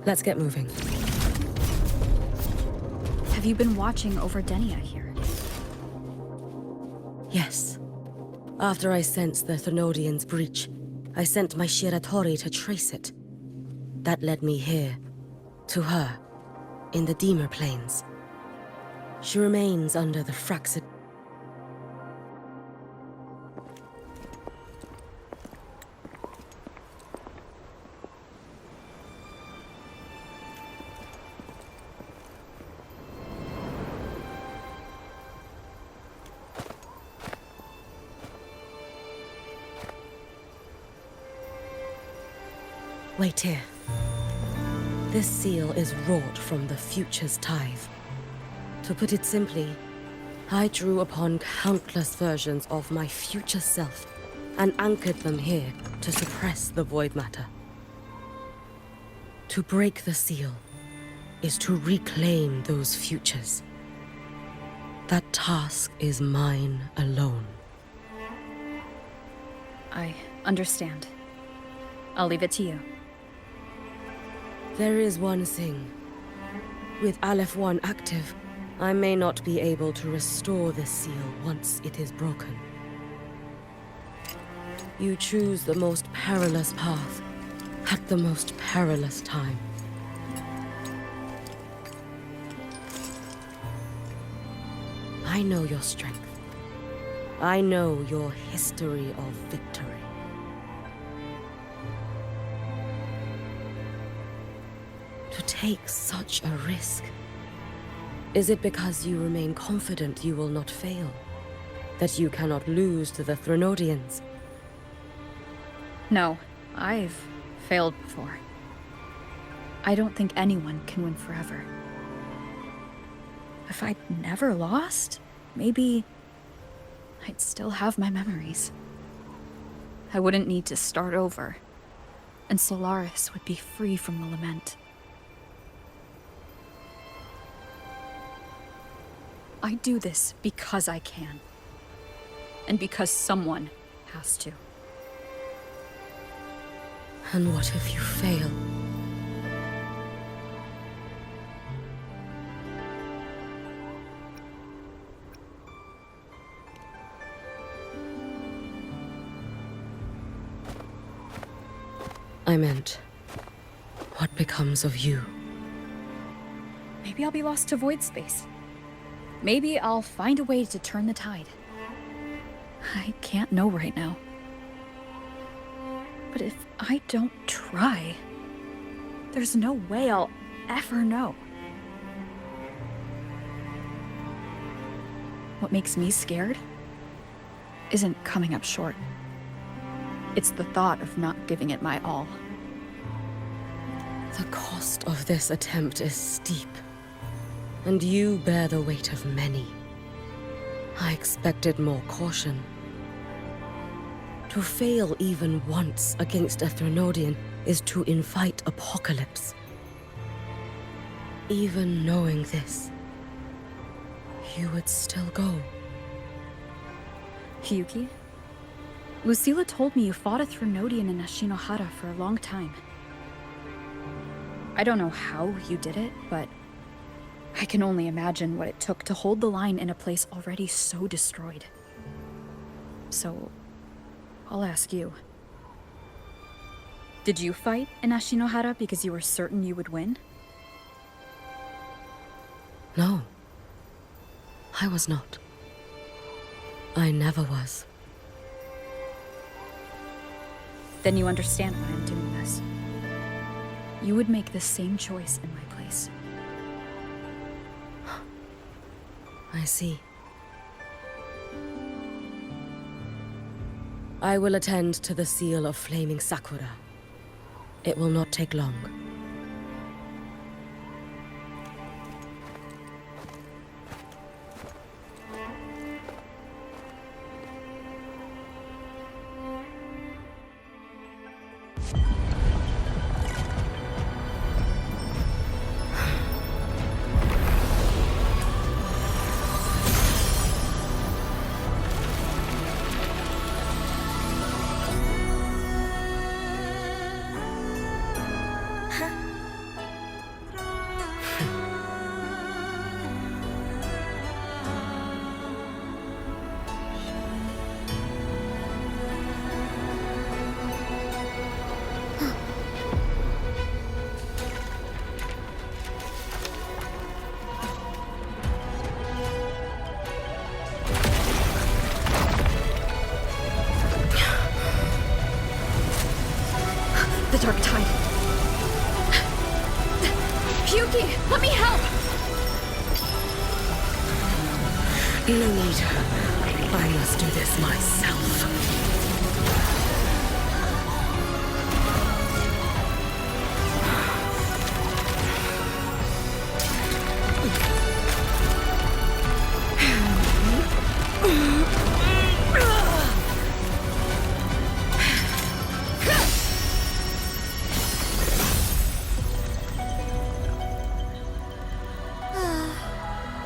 Let's get moving. Have you been watching over Denia here? Yes. After I sensed the Thermodian's breach, I sent my Shiratori to trace it. That led me here, to her, in the Deemer Plains. She remains under the Fraxid. Wait here. This seal is wrought from the future's tithe. To put it simply, I drew upon countless versions of my future self and anchored them here to suppress the void matter. To break the seal is to reclaim those futures. That task is mine alone. I understand. I'll leave it to you. There is one thing. With Aleph 1 active, I may not be able to restore the seal once it is broken. You choose the most perilous path at the most perilous time. I know your strength. I know your history of victory. To take such a risk? Is it because you remain confident you will not fail? That you cannot lose to the Thermodians? No, I've failed before. I don't think anyone can win forever. If I'd never lost, maybe I'd still have my memories. I wouldn't need to start over, and Solaris would be free from the lament. I do this because I can. And because someone has to. And what if you fail? I meant, what becomes of you? Maybe I'll be lost to void space. Maybe I'll find a way to turn the tide. I can't know right now. But if I don't try, there's no way I'll ever know. What makes me scared isn't coming up short. It's the thought of not giving it my all. The cost of this attempt is steep. And you bear the weight of many. I expected more caution. To fail even once against a Thermodian is to invite apocalypse. Even knowing this, you would still go. Yuki? Lucilla told me you fought a Thermodian in Ashinohara for a long time. I don't know how you did it, but I can only imagine what it took to hold the line in a place already so destroyed. So, I'll ask you. Did you fight in Ashinohara because you were certain you would win? No. I was not. I never was. Then you understand why I'm doing this. You would make the same choice in my place. I see. I will attend to the seal of Flaming Sakura. It will not take long. The Dark Tide. Hyuki, let me help! No need. I must do this myself.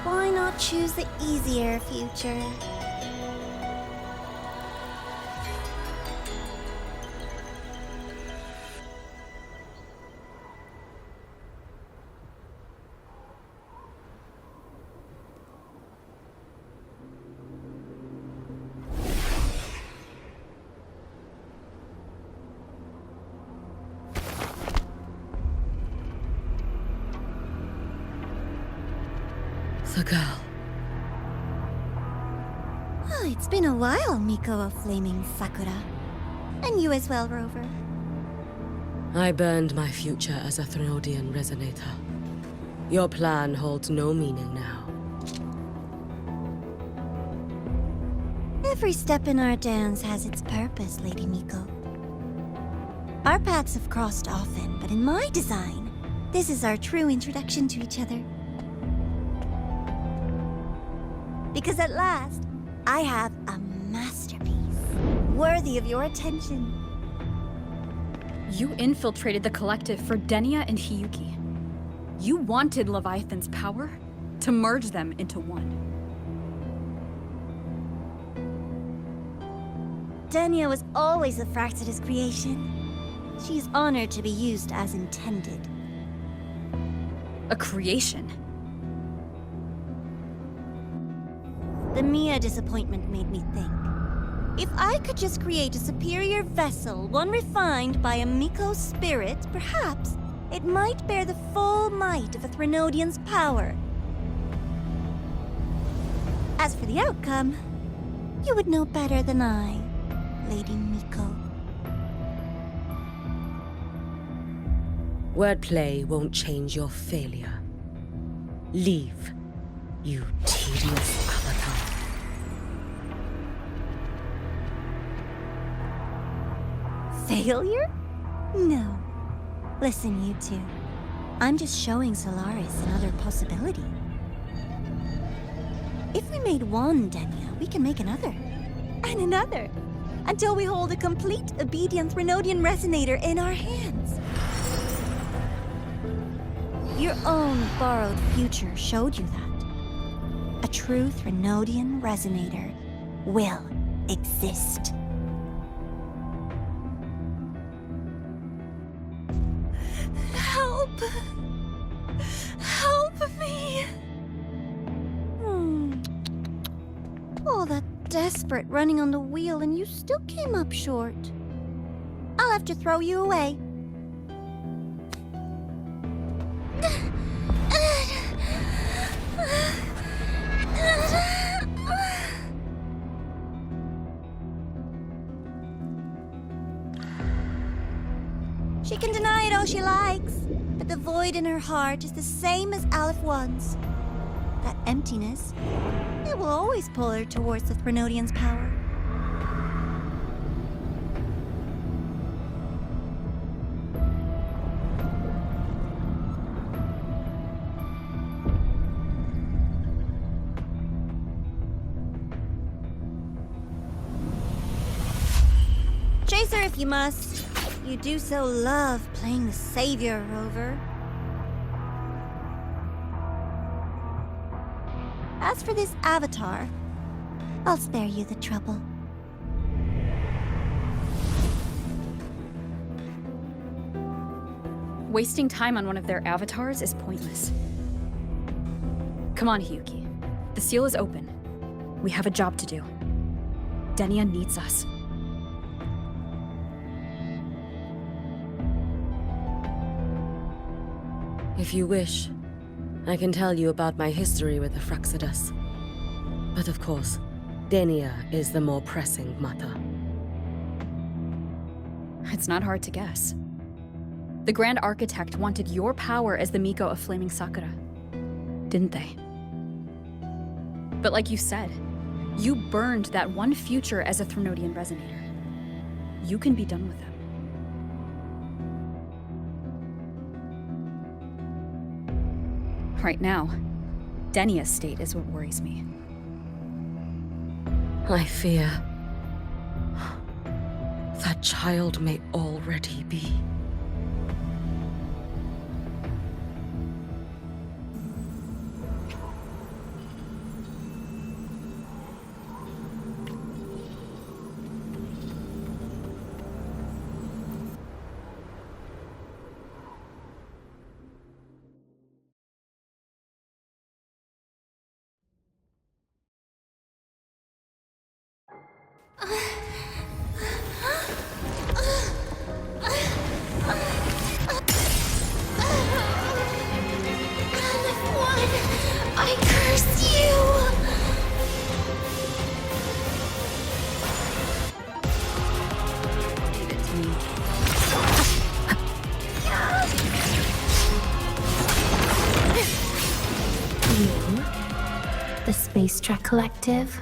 Why not choose the easier future? The girl. Oh, it's been a while, Miko of Flaming Sakura. And you as well, Rover. I burned my future as a Threnodian resonator. Your plan holds no meaning now. Every step in our dance has its purpose, Lady Miko. Our paths have crossed often, but in my design, this is our true introduction to each other. Because at last, I have a masterpiece, worthy of your attention. You infiltrated the collective for Denia and Hiyuki. You wanted Leviathan's power to merge them into one. Denia was always a Fraxidus creation. She is honored to be used as intended. A creation. The Mia disappointment made me think. If I could just create a superior vessel, one refined by a Miko spirit, perhaps it might bear the full might of a Threnodian's power. As for the outcome, you would know better than I, Lady Miko. Wordplay won't change your failure. Leave, you tedious avatar. Failure? No. Listen, you two. I'm just showing Solaris another possibility. If we made one Denia, we can make another. And another. Until we hold a complete, obedient Threnodian resonator in our hands. Your own borrowed future showed you that. A true Threnodian resonator will exist. Help! Help me! All that desperate running on the wheel and you still came up short. I'll have to throw you away. She can deny it all she likes, but the void in her heart is the same as Aleph One's. That emptiness, it will always pull her towards the Threnodian's power. Chase her if you must. You do so love playing the savior, Rover. As for this avatar, I'll spare you the trouble. Wasting time on one of their avatars is pointless. Come on, Hiyuki. The seal is open. We have a job to do. Denia needs us. If you wish, I can tell you about my history with the Fraxidus. But of course, Denia is the more pressing matter. It's not hard to guess. The Grand Architect wanted your power as the Miko of Flaming Sakura, didn't they? But like you said, you burned that one future as a Threnodian Resonator. You can be done with them. Right now, Denia's state is what worries me. I fear that child may already be. I curse you! Leave it to me. You, the Space Trek Collective,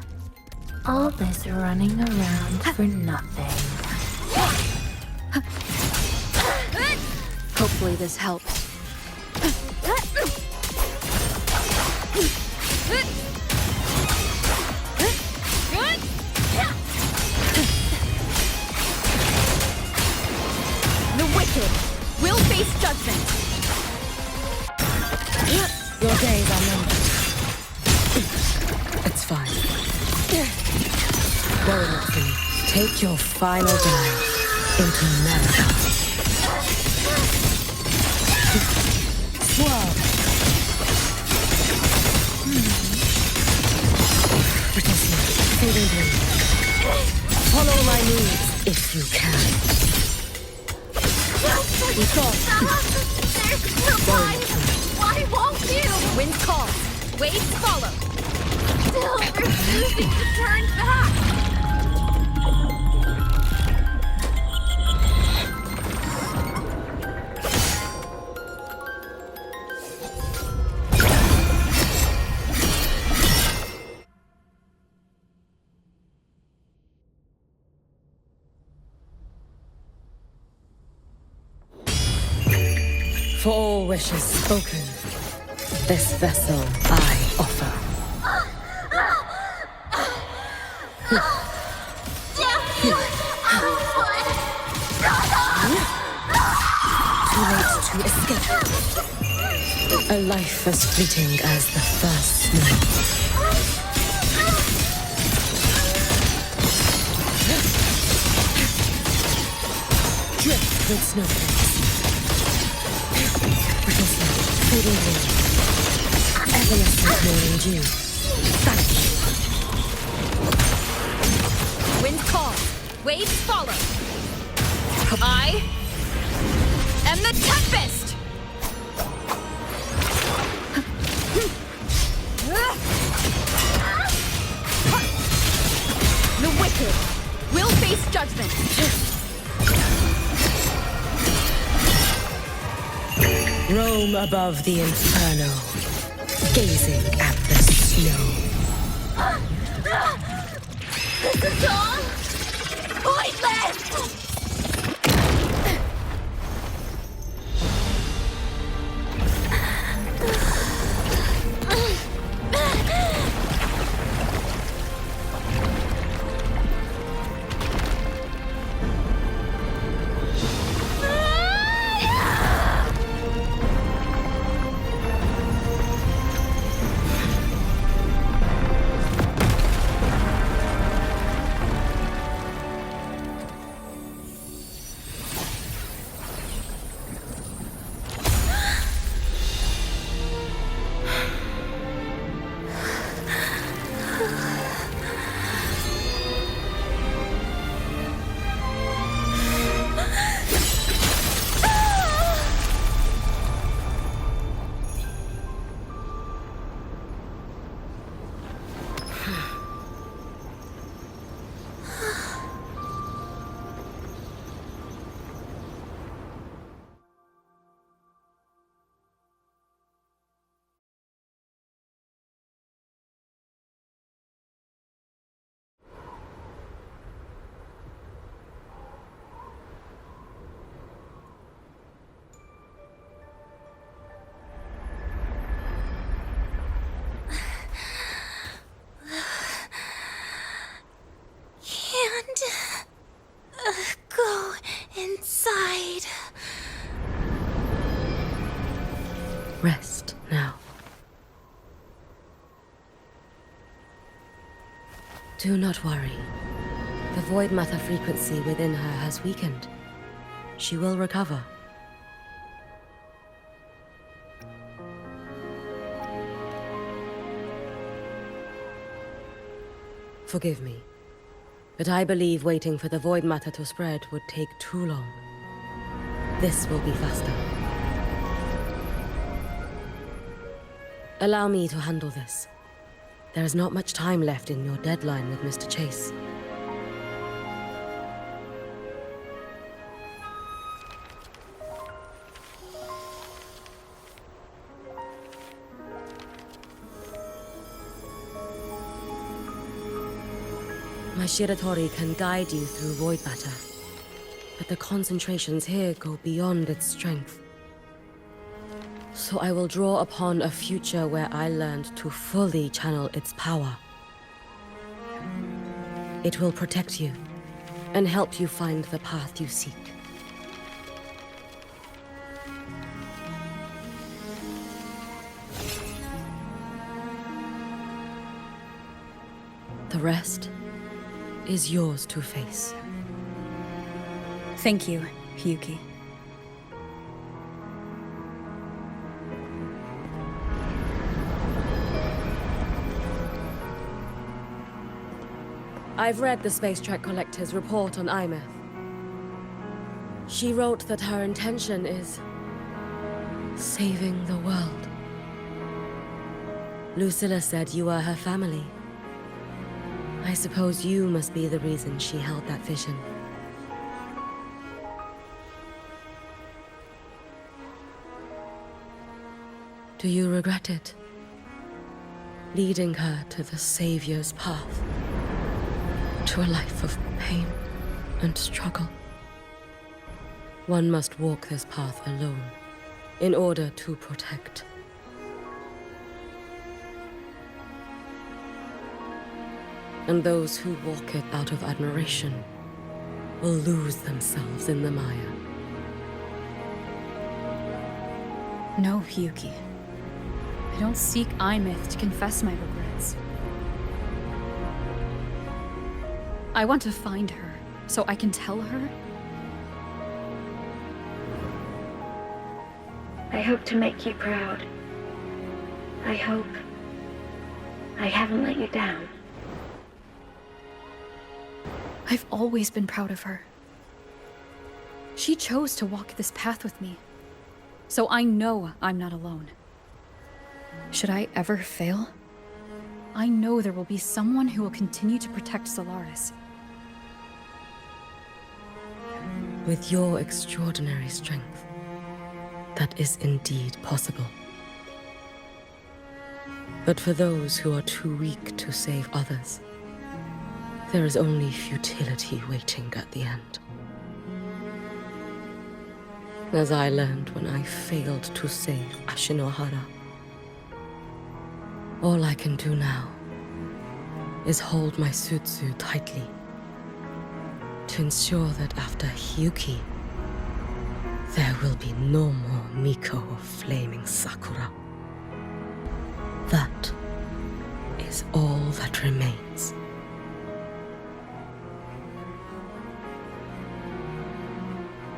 all this running around for nothing. Hopefully this helps. The wicked will face judgment. Your days are numbered. It's fine. Worry not for me. Take your final dive into America. Swirl. Brittle smoke, fading blue. Follow my leads if you can. We thought. Why won't you? Wind calls, waves follow. Still refusing to turn back. For all wishes spoken, this vessel I offer. Too late to escape. A life as fleeting as the first snow. Drift with snowflakes. Brittle snow, fading blue. Evanescent morning dew. Vanish. Wind calls, waves follow. I am the Tempest! The wicked will face judgment. Roam above the inferno, gazing at the snow. This is all pointless! Rest now. Do not worry. The void matter frequency within her has weakened. She will recover. Forgive me, but I believe waiting for the void matter to spread would take too long. This will be faster. Allow me to handle this. There is not much time left in your deadline with Mr. Chase. My Shiratori can guide you through void matter, but the concentrations here go beyond its strength. So I will draw upon a future where I learned to fully channel its power. It will protect you and help you find the path you seek. The rest is yours to face. Thank you, Hyuki. I've read the Space Trek Collector's report on Imeth. She wrote that her intention is saving the world. Lucilla said you are her family. I suppose you must be the reason she held that vision. Do you regret it? Leading her to the Savior's path? To a life of pain and struggle? One must walk this path alone in order to protect. And those who walk it out of admiration will lose themselves in the mire. No, Hyuki. I don't seek Imeth to confess my regrets. I want to find her, so I can tell her. I hope to make you proud. I hope I haven't let you down. I've always been proud of her. She chose to walk this path with me, so I know I'm not alone. Should I ever fail, I know there will be someone who will continue to protect Solaris. With your extraordinary strength, that is indeed possible. But for those who are too weak to save others, there is only futility waiting at the end. As I learned when I failed to save Ashinohara. All I can do now is hold my Sutsu tightly to ensure that after Hyuki, there will be no more Miko of flaming Sakura. That is all that remains.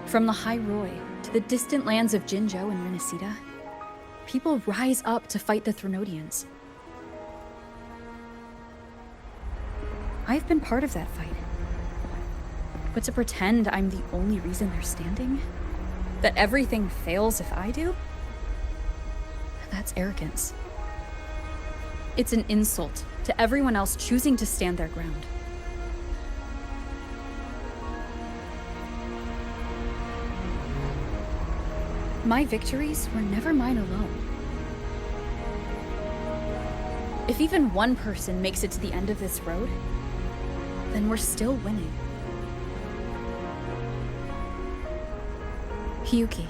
From the High Roy to the distant lands of Jinzhou and Rinasida, people rise up to fight the Threnodians. I've been part of that fight. But to pretend I'm the only reason they're standing? That everything fails if I do? That's arrogance. It's an insult to everyone else choosing to stand their ground. My victories were never mine alone. If even one person makes it to the end of this road, then we're still winning. Hyuki,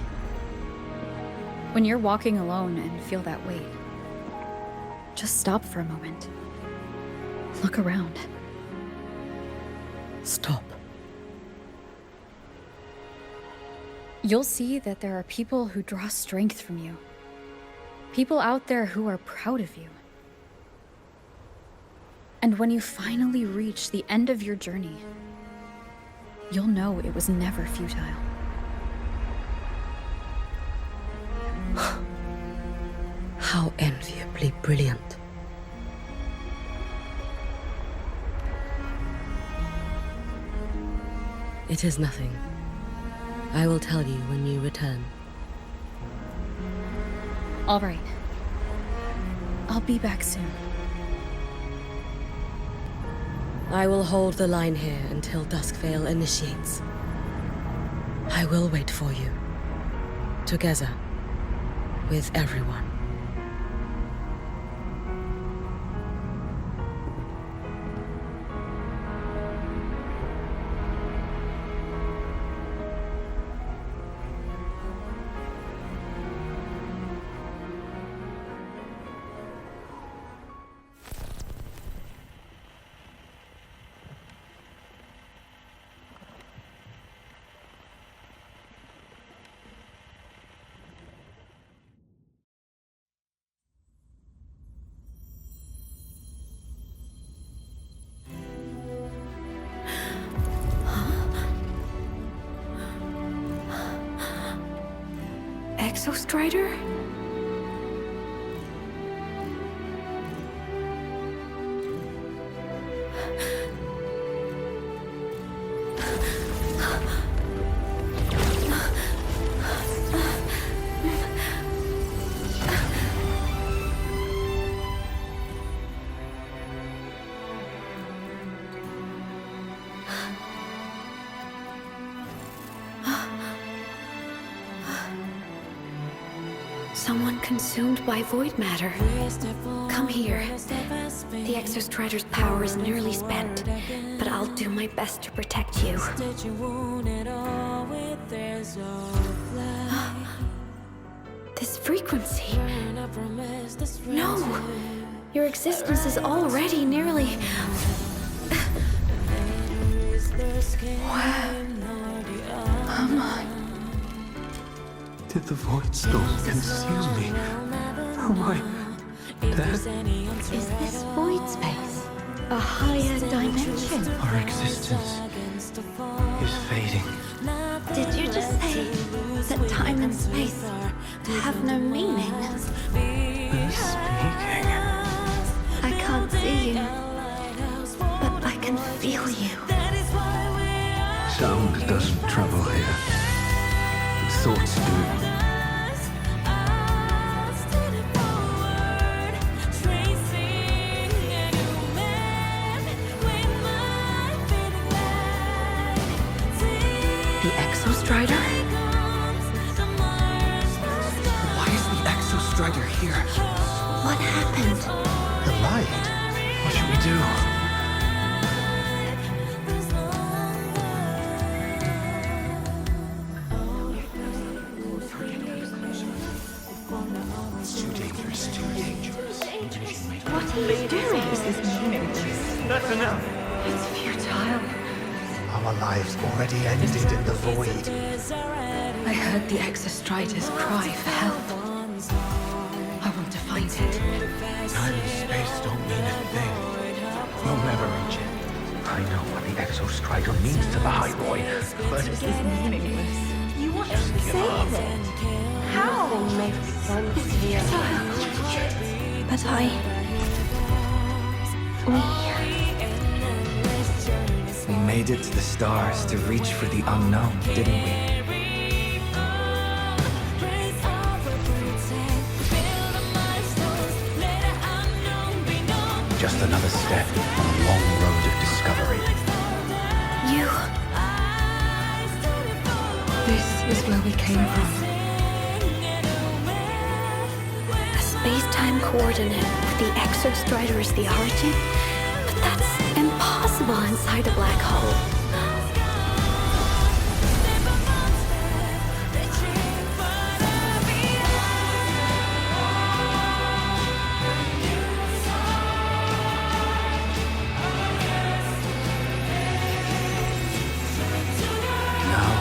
when you're walking alone and feel that weight, just stop for a moment. Look around. Stop. You'll see that there are people who draw strength from you. People out there who are proud of you. And when you finally reach the end of your journey, you'll know it was never futile. How enviably brilliant. It is nothing. I will tell you when you return. All right. I'll be back soon. I will hold the line here until Duskvale initiates. I will wait for you. Together. With everyone. Exostrider? Someone consumed by void matter. Come here. The Exostrider's power is nearly spent, but I'll do my best to protect you. This frequency. No! Your existence is already nearly... Where am I? Did the void storm consume me? Am I dead? Is this void space a higher dimension? Our existence is fading. Did you just say that time and space have no meaning? Who's speaking? I can't see you, but I can feel you. Sound doesn't travel here. Thoughts do. The Exostrider? Why is the Exostrider here? What happened? The light. What should we do? It's too dangerous, too dangerous. What are you doing? This is meaningless. That's enough. It's futile. Our lives already ended in the void. I heard the Exostrider's cry for help. I want to find it. Time and space don't mean a thing. You'll never reach it. I know what the Exostrider means to the High Boy, but This is meaningless. You want to save it? How? Makes sense here. But we made it to the stars to reach for the unknown, didn't we? Just another step on a long road of discovery. you... This is where we came from. A space-time coordinate with the Exostrider as the origin? But that's impossible inside a black hole. Now,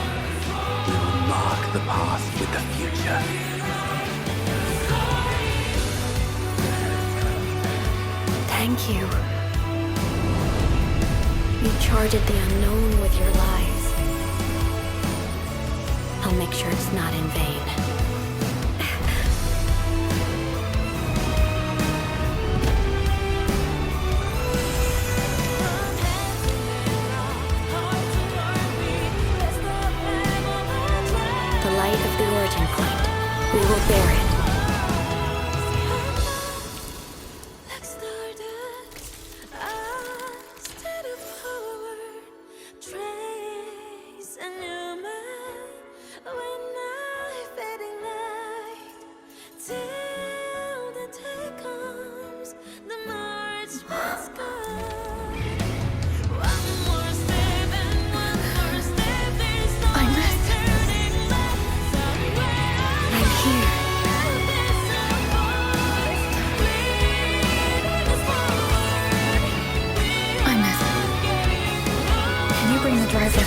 we will mark the path with the future. Thank you. You charted the unknown with your lies. I'll make sure it's not in vain. The light of the origin point. We will bear it.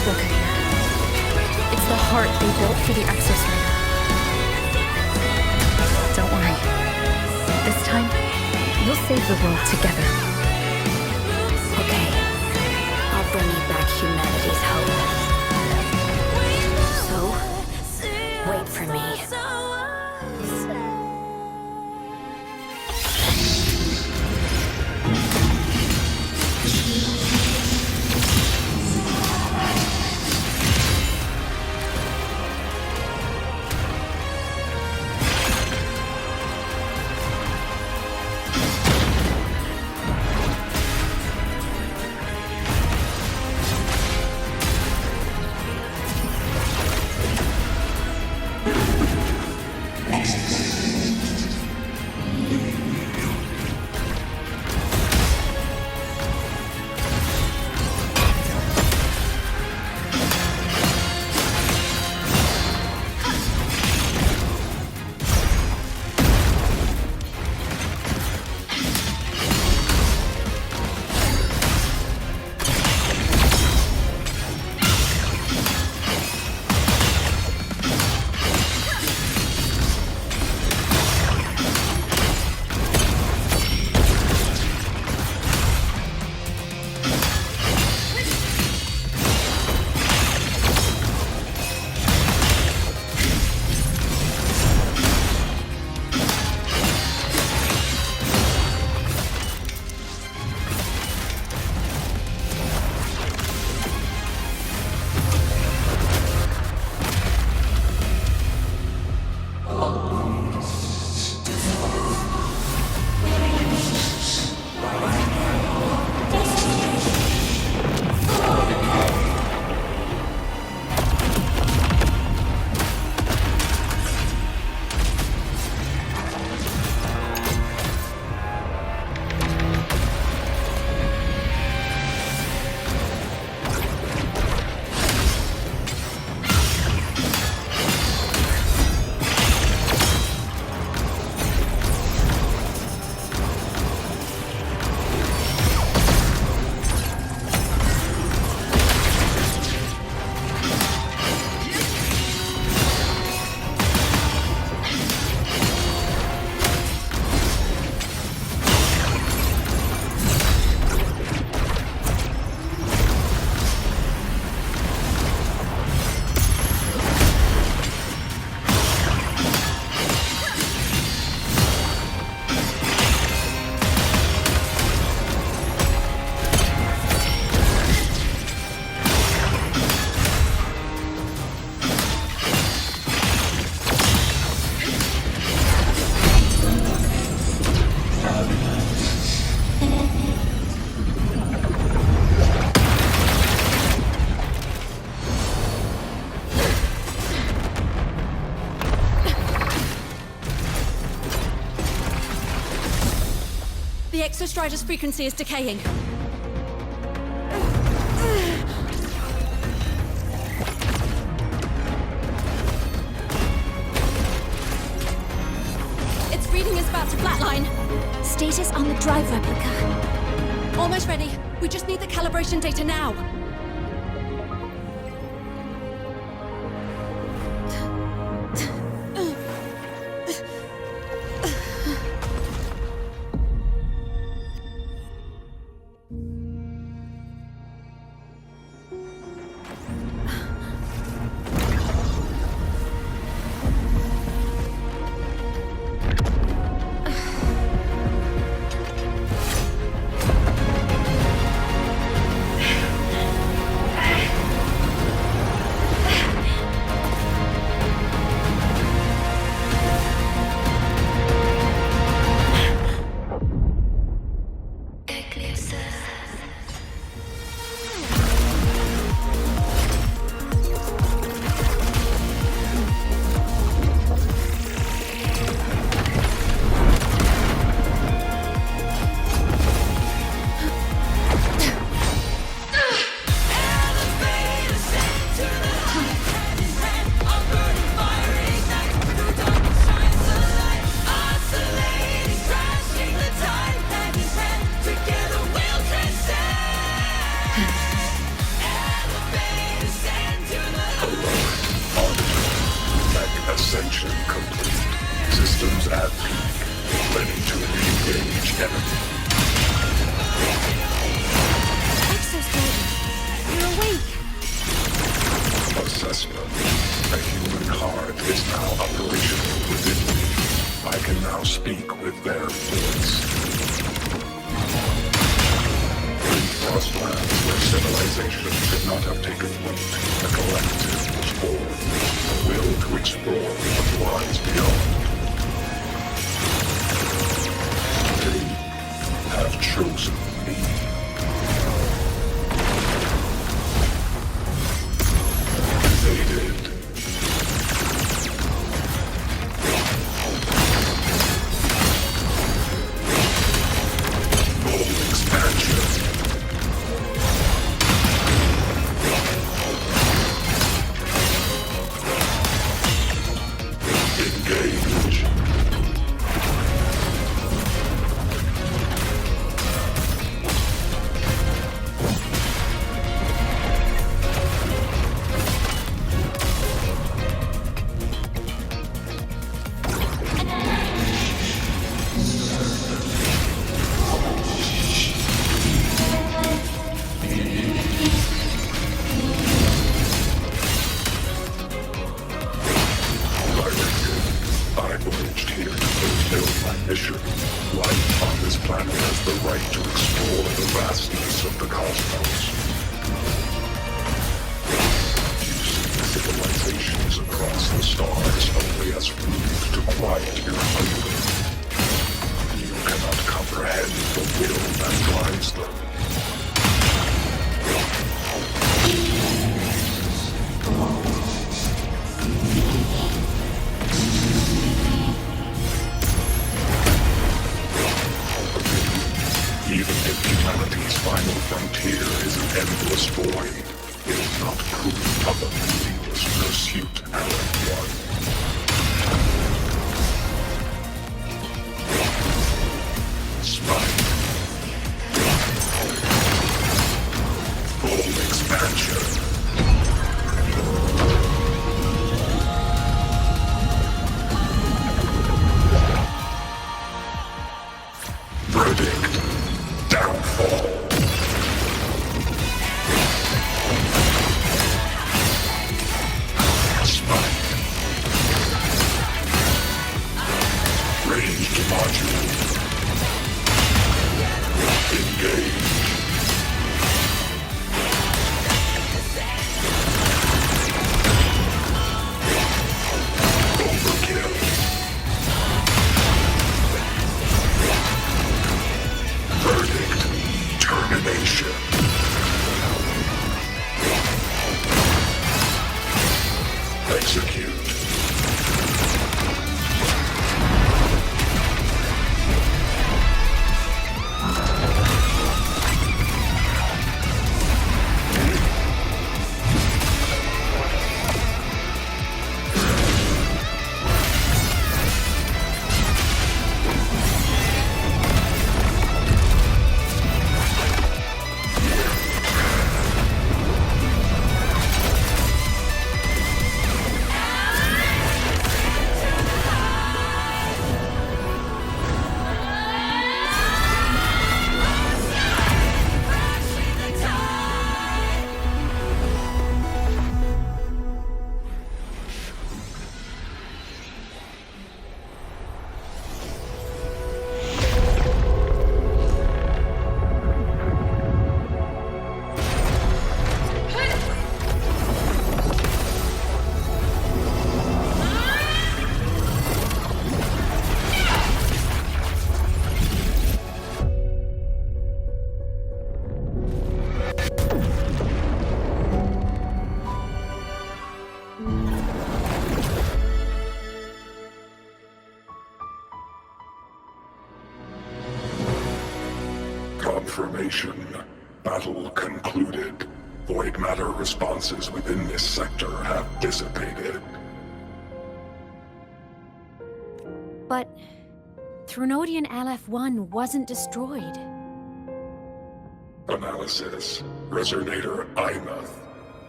Look at here. It's the heart they built for the Exostrider. Don't worry. This time, we'll save the world together. Okay. I'll bring you back humanity's hope. So, wait for me. The Exostrider's frequency is decaying. Its reading is about to flatline. Status on the drive replica. Almost ready. We just need the calibration data now. Ascension complete. Systems at peak. Ready to re-engage enemy. Exostrider, you're awake. Assessment. A human heart is now operational within me. I can now speak with their voice. In Frostlands, where civilization should not have taken root, a collective was born. A will to explore what lies beyond. They have chosen me. They did. Full expansion. Engage. I voyaged here to fulfill my mission. Life on this planet has the right to explore the vastness of the cosmos. You see civilizations across the stars only as food to quiet your hunger. You cannot comprehend the will that drives them. Even if humanity's final frontier is an endless void, it is not proof of a meaningless pursuit, LF1. Spike. Full expansion. Verdict. Downfall. Spike. Ranged module. Engage. Overkill. Verdict. Termination. Execute. Confirmation. Battle concluded. Void matter responses within this sector have dissipated. But Threnodian LF1 wasn't destroyed. Analysis. Resonator Imath.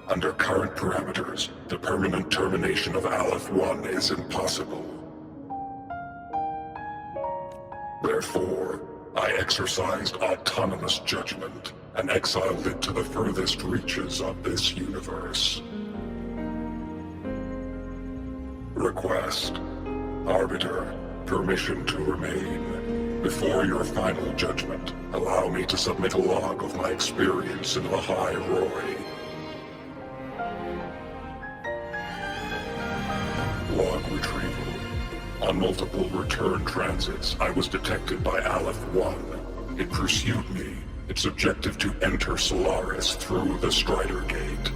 Under current parameters, the permanent termination of Aleph-1 is impossible. Therefore, I exercised autonomous judgment and exiled it to the furthest reaches of this universe. Request. Arbiter, permission to remain. Before your final judgment, allow me to submit a log of my experience in Lahai Roy. Log retrieval. On multiple return transits, I was detected by Aleph-1. It pursued me, its objective to enter Solaris through the Strider Gate.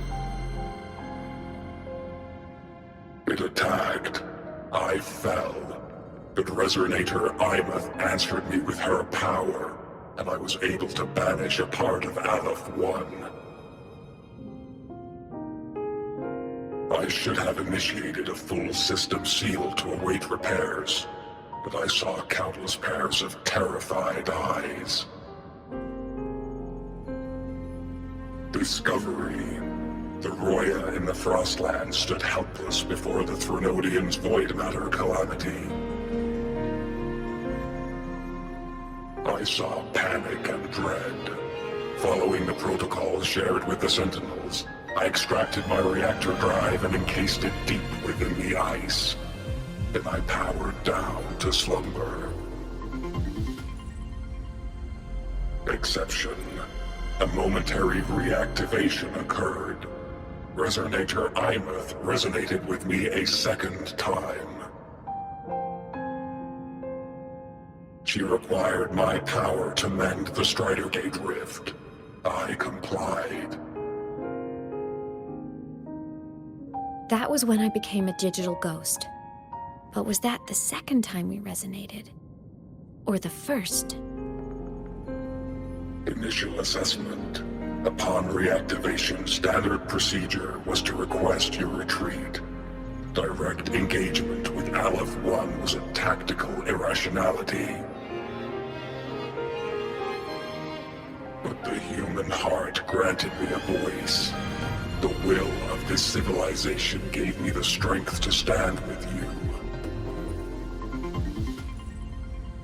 It attacked. I fell. But Resonator Imeth answered me with her power, and I was able to banish a part of Aleph-1. I should have initiated a full system seal to await repairs, but I saw countless pairs of terrified eyes. Discovery. The Roya in the Frostland stood helpless before the Threnodians' void matter calamity. I saw panic and dread. Following the protocols shared with the Sentinels, I extracted my reactor drive and encased it deep within the ice. Then I powered down to slumber. Exception. A momentary reactivation occurred. Resonator Imeth resonated with me a second time. She required my power to mend the Strider Gate rift. I complied. That was when I became a digital ghost. But was that the second time we resonated? Or the first? Initial assessment. Upon reactivation, standard procedure was to request your retreat. Direct engagement with Aleph-1 was a tactical irrationality. But the human heart granted me a voice. The will of this civilization gave me the strength to stand with you.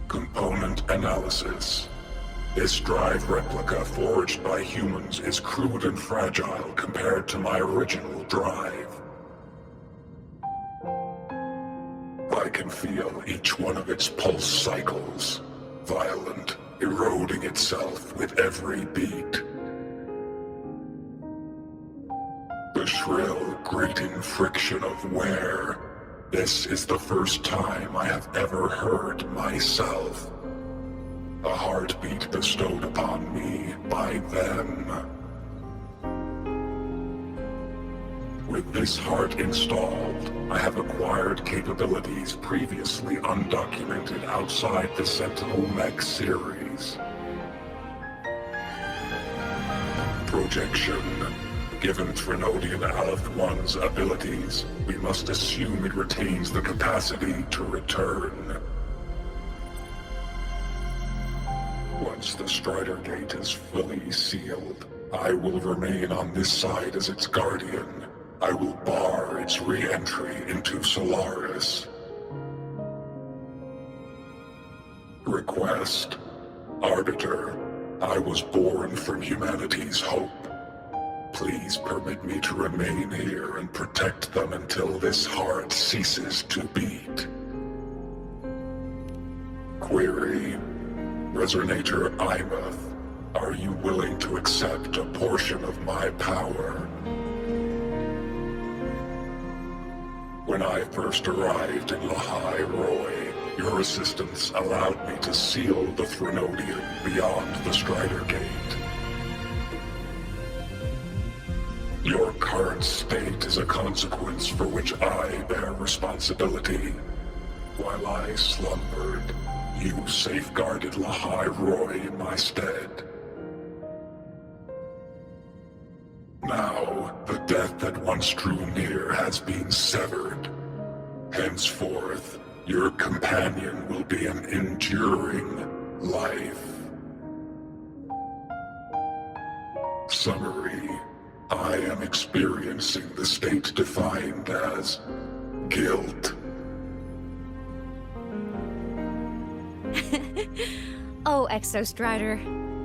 Component analysis. This drive replica forged by humans is crude and fragile compared to my original drive. I can feel each one of its pulse cycles, violent, eroding itself with every beat. The shrill, grating friction of wear. This is the first time I have ever heard myself. A heartbeat bestowed upon me by them. With this heart installed, I have acquired capabilities previously undocumented outside the Sentinel Mech series. Projection. Given Threnodian Aleph-1's abilities, we must assume it retains the capacity to return. Once the Strider Gate is fully sealed, I will remain on this side as its guardian. I will bar its re-entry into Solaris. Request. Arbiter, I was born from humanity's hope. Please permit me to remain here and protect them until this heart ceases to beat. Query. Resonator Imeth, are you willing to accept a portion of my power? When I first arrived in Lahai Roy, your assistance allowed me to seal the Threnodian beyond the Strider Gate. Your current state is a consequence for which I bear responsibility. While I slumbered, you safeguarded Lahai Roy in my stead. Now, the death that once drew near has been severed. Henceforth, your companion will be an enduring life. Summary. I am experiencing the state defined as guilt. Oh, Exostrider,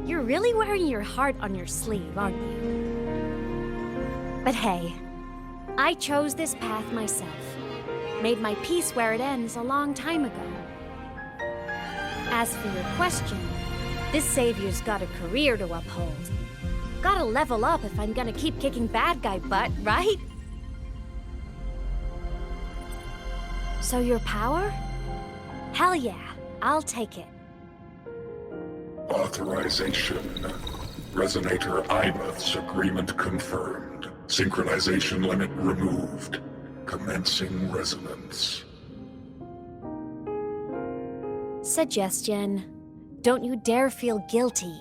you're really wearing your heart on your sleeve, aren't you? But hey, I chose this path myself. Made my peace where it ends a long time ago. As for your question, this savior's got a career to uphold. Gotta level up if I'm gonna keep kicking bad guy butt, right? So your power? Hell yeah, I'll take it. Authorization. Resonator Ibeth's agreement confirmed. Synchronization limit removed. Commencing resonance. Suggestion. Don't you dare feel guilty.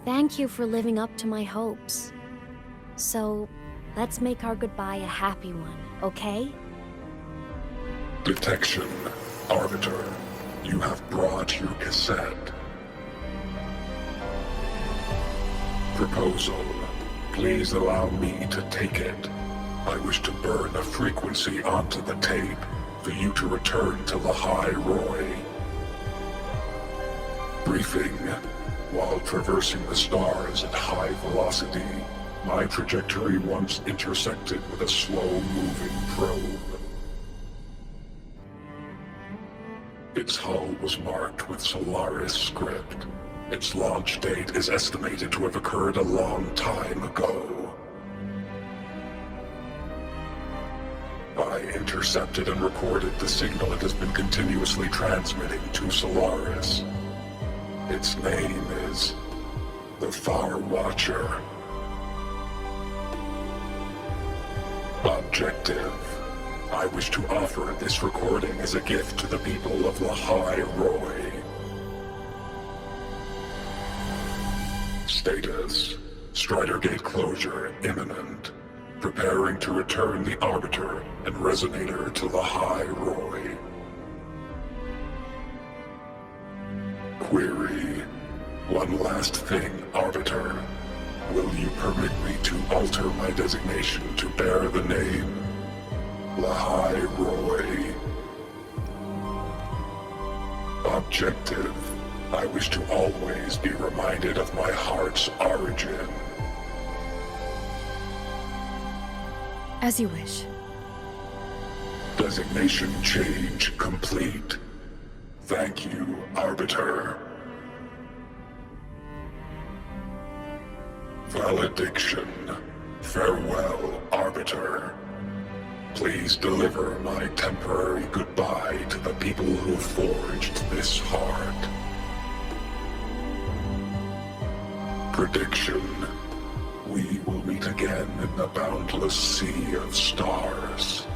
Thank you for living up to my hopes. So, let's make our goodbye a happy one, okay? Detection. Arbiter, you have brought your cassette. Proposal. Please allow me to take it. I wish to burn a frequency onto the tape for you to return to Lahai Roy. Briefing. While traversing the stars at high velocity, my trajectory once intersected with a slow-moving probe. Its hull was marked with Solaris script. Its launch date is estimated to have occurred a long time ago. I intercepted and recorded the signal it has been continuously transmitting to Solaris. Its name is the Far Watcher. Objective. I wish to offer this recording as a gift to the people of Lahai Roy. Status. Strider Gate closure imminent. Preparing to return the Arbiter and Resonator to Lahai Roy. Query. One last thing, Arbiter. Will you permit me to alter my designation to bear the name Lahai Roy? Objective. I wish to always be reminded of my heart's origin. As you wish. Designation change complete. Thank you, Arbiter. Valediction. Farewell, Arbiter. Please deliver my temporary goodbye to the people who forged this heart. Prediction. We will meet again in the boundless sea of stars.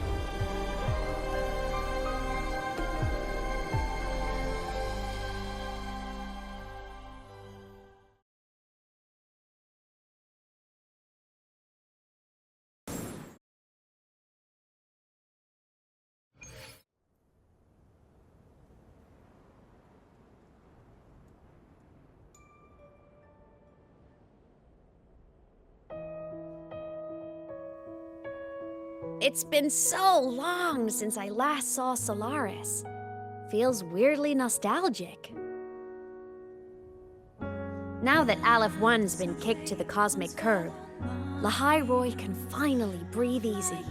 It's been so long since I last saw Solaris. Feels weirdly nostalgic. Now that Aleph 1's been kicked to the cosmic curb, Lahai Roy can finally breathe easy.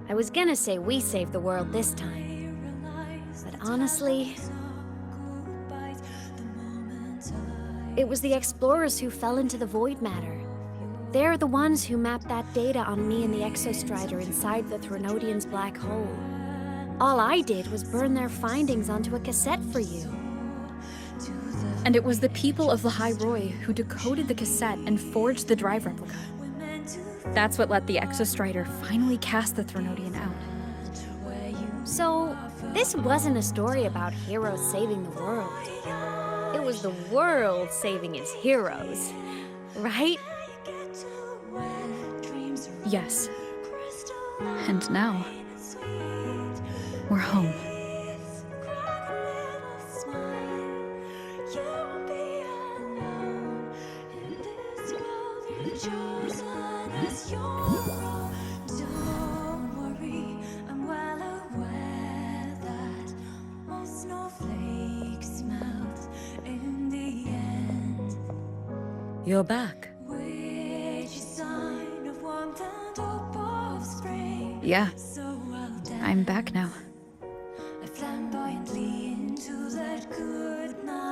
I was gonna say we saved the world this time, but honestly, it was the explorers who fell into the void matter. They're the ones who mapped that data on me and the Exostrider inside the Threnodian's black hole. All I did was burn their findings onto a cassette for you. And it was the people of Lahai Roy who decoded the cassette and forged the drive replica. That's what let the Exostrider finally cast the Threnodian out. So, this wasn't a story about heroes saving the world. It was the world saving its heroes, right? Yes. And now, we're home. Don't worry, I'm well aware that most snowflakes melt in the end. You're back. Which is sign of warmth and hope of spring. Yeah, So I'll I'm back now. I flamboyantly into that good night.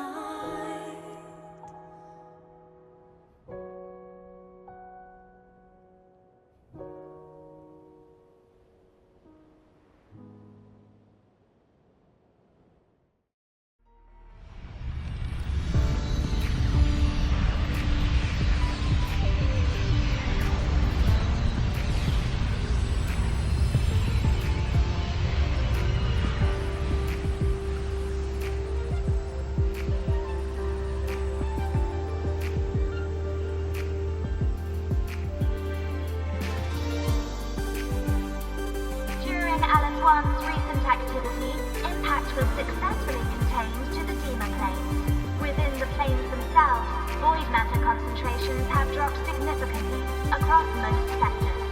During LS1's recent activity, impact was successfully contained to the Dema planes. Within the planes themselves, void matter concentrations have dropped significantly across most sectors.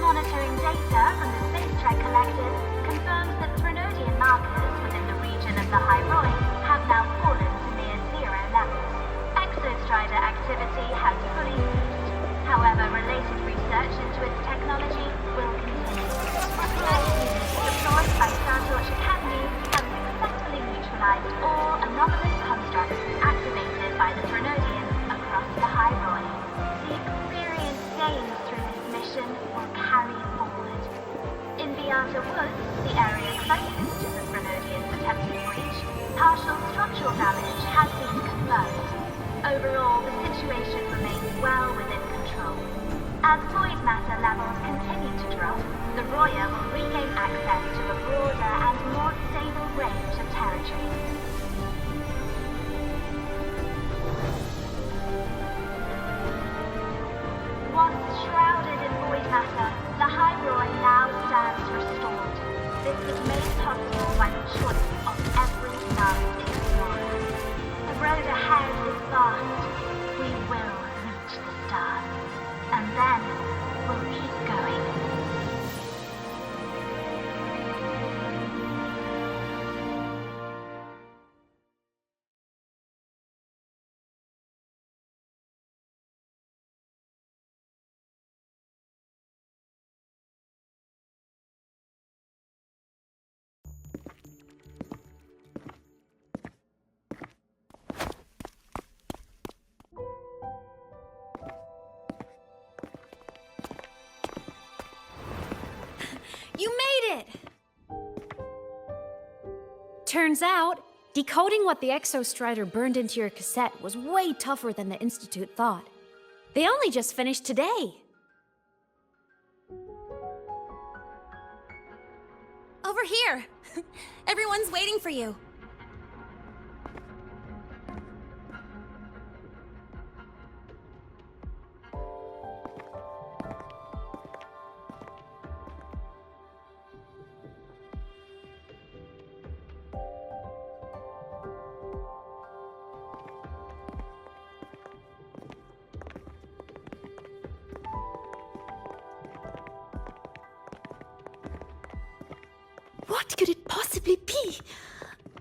Monitoring data from the Space Trek Collective confirms that Threnodian markers within the region of the High Roy have now fallen to near zero levels. Exostrider activity has fully ceased. However, related research into its technology will continue. Research units deployed by Startorch Academy have successfully neutralized all anomalous constructs activated by the Threnodians across the High Roy. The experience gained through this mission will carry forward. In Beata Woods, the area closest to the Threnodians' attempted breach, partial structural damage has been confirmed. Overall, the situation remains well within control. As void matter levels continue to drop, the Roya will regain access to a broader and more stable range of territory. Once shrouded in void matter, the High Roy now stands restored. This was made possible by the choice of every last explorer. The road ahead is vast. We will reach the stars. And then we'll keep going. You made it! Turns out, decoding what the Exostrider burned into your cassette was way tougher than the Institute thought. They only just finished today. Over here! Everyone's waiting for you. What could it possibly be?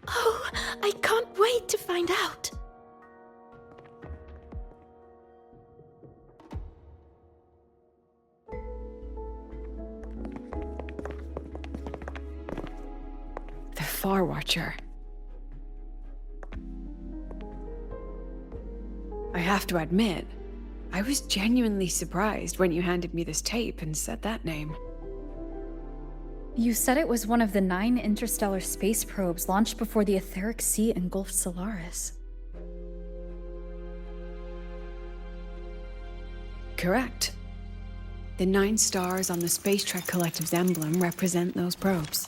Oh, I can't wait to find out. The Far Watcher. I have to admit, I was genuinely surprised when you handed me this tape and said that name. You said it was one of the 9 interstellar space probes launched before the etheric sea engulfed Solaris. Correct. The 9 stars on the Space Trek Collective's emblem represent those probes.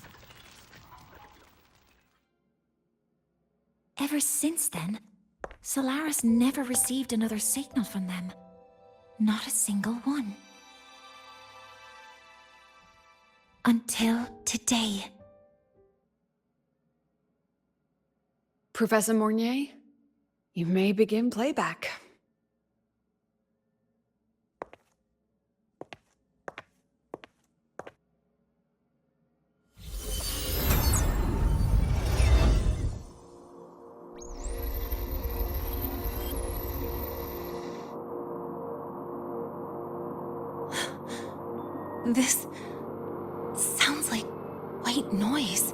Ever since then, Solaris never received another signal from them. Not a single one. Until today. Professor Mornier, you may begin playback. This sounds like white noise.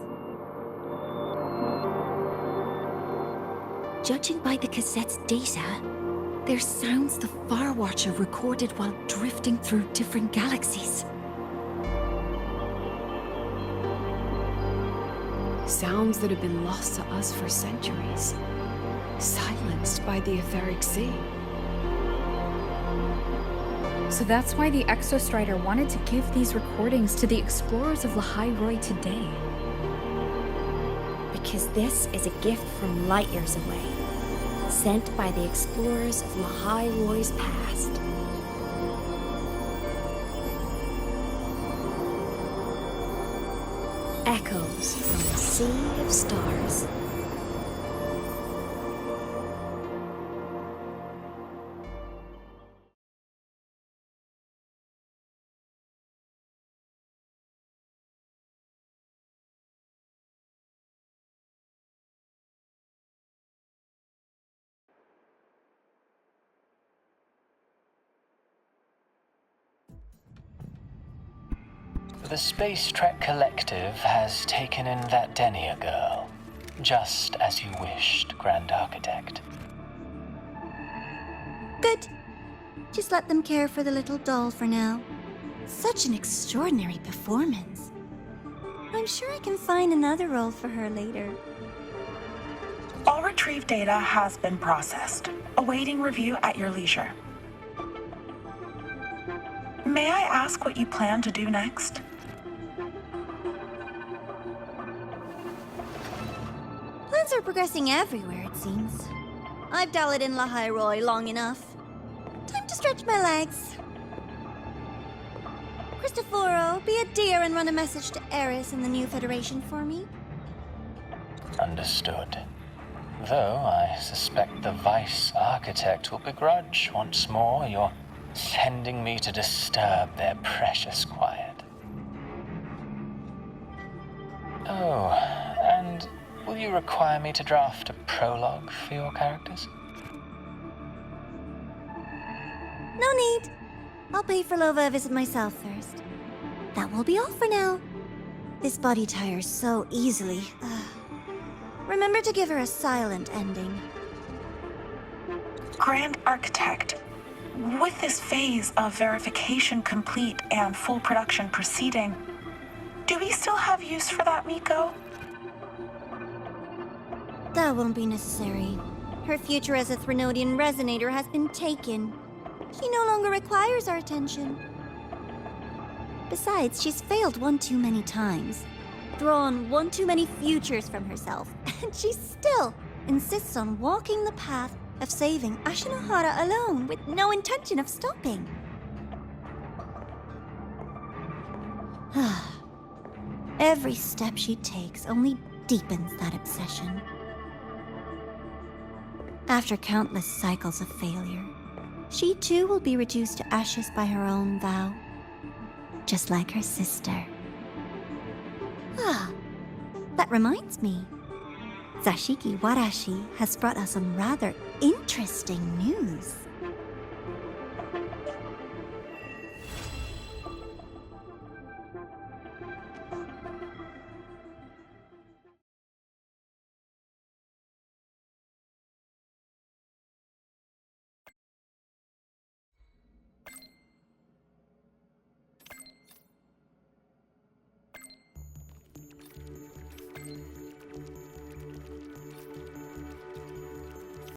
Judging by the cassette's data, they're sounds the Far Watcher recorded while drifting through different galaxies. Sounds that have been lost to us for centuries. Silenced by the etheric sea. So that's why the Exostrider wanted to give these recordings to the explorers of Lahai-Roi today. Because this is a gift from light years away, sent by the explorers of Lahai-Roi's past. Echoes from the sea of stars. The Space Trek Collective has taken in that Denia girl, just as you wished, Grand Architect. Good. Just let them care for the little doll for now. Such an extraordinary performance. I'm sure I can find another role for her later. All retrieved data has been processed, awaiting review at your leisure. May I ask what you plan to do next? Plans are progressing everywhere, it seems. I've dallied in Lahai-Roi long enough. Time to stretch my legs. Cristoforo, be a dear and run a message to Eris and the new Federation for me. Understood. Though I suspect the Vice Architect will begrudge once more your sending me to disturb their precious quiet. Oh, and will you require me to draft a prologue for your characters? No need. I'll pay for Lova a visit myself first. That will be all for now. This body tires so easily. Remember to give her a silent ending. Grand Architect, with this phase of verification complete and full production proceeding, do we still have use for that Miko? That won't be necessary. Her future as a Threnodian resonator has been taken. She no longer requires our attention. Besides, she's failed one too many times, drawn one too many futures from herself, and she still insists on walking the path of saving Ashinohara alone with no intention of stopping. Every step she takes only deepens that obsession. After countless cycles of failure, she too will be reduced to ashes by her own vow, just like her sister. That reminds me. Zashiki Warashi has brought us some rather interesting news.